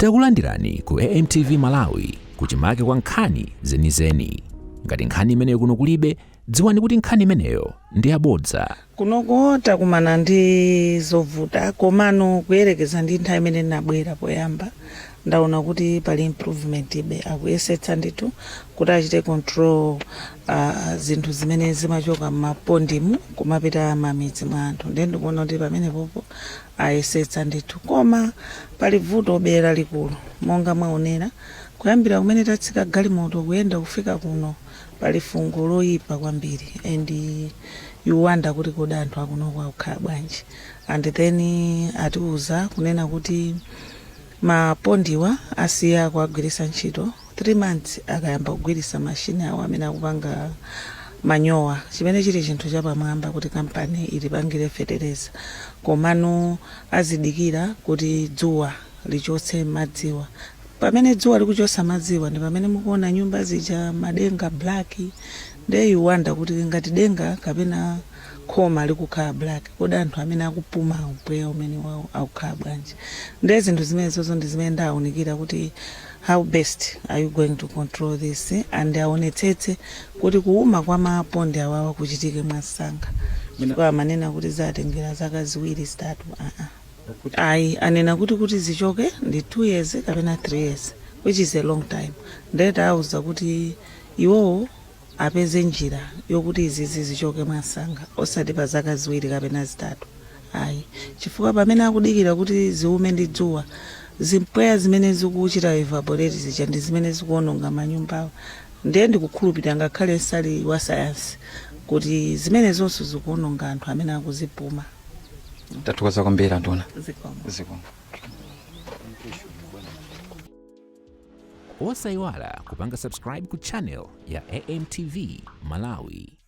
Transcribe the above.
Takulandirani ku AMTV Malawi kuchimake kwa nkhani zenizeni. Ngati nkhani imeneyo kuno kulibe, dziwani kuti nkhani imeneyo ndi yabodza. Kunokota kumana ndi zovuta komano kuyerekeza ndi nthawi imene nabwera poyamba ndaona kuti pali improvement ibe akuyesetsa ndithu kuti achite control zinthu zimene zimachoka m'mapondimu kumapita m'midzi mwa anthu. Ndiye ndikuona kuti pamene popo ayesetsa ndithu, koma pali vuto obera likulu monga mwaonera kuyambira kumene tatsika galimoto kuyenda kufika kuno pali fungo loyipa kwambiri and you wonder kuti kodi anthu akunoko akukhala bwanji. And then atiuza kunena kuti mapondiwa asiya kuagwirisa ntchito 3 months akayamba kugwirisa mashini awo amene akupanga manyowa, chimene chili chinthu chapamwamba kuti kampani ilipangire fetereza, komano azidikira kuti dzuwa lichotse madziwa. Pamene dzuwa likuchotsa madziwa ndi pamene mukuona nyumba zija madenga black. There you wonder kuti ngati denga kapena khoma likukhala black, kodi anthu amene akupuma mpweya umene wawo akukhala bwanji. Ndiye zinthu zimenezo ndi zimene ndawunikira kuti how best are you going to control this, and aonetsetse kuti kuuma kwa mapondi awawa kuchitike mwasanga. Kwa manena kuti zatengera zaka ziwiri zitatu ayi anena kuti zichoke ndi 2 years kapena 3 years, which is a long time. Ndiye tauza kuti iwo apeze njira yokuti izi zichoke mwasanga osati pa zaka ziwiri kapena zitatu ayi, chifukwa pamene akudikira kuti ziume ndi dzuwa, zimpweya zimene zikuchita evaporate zija ndi zimene zikuononga manyumbawo. Ndiye ndikukhulupirira ngakhale sali wa sayansi kuti zimene zonse zikuononga anthu amene akuzipuma. Tatukaza kwambiri antuna. Zikomo. Osayiwala kupanga subscribe ku channel ya AMTV Malawi.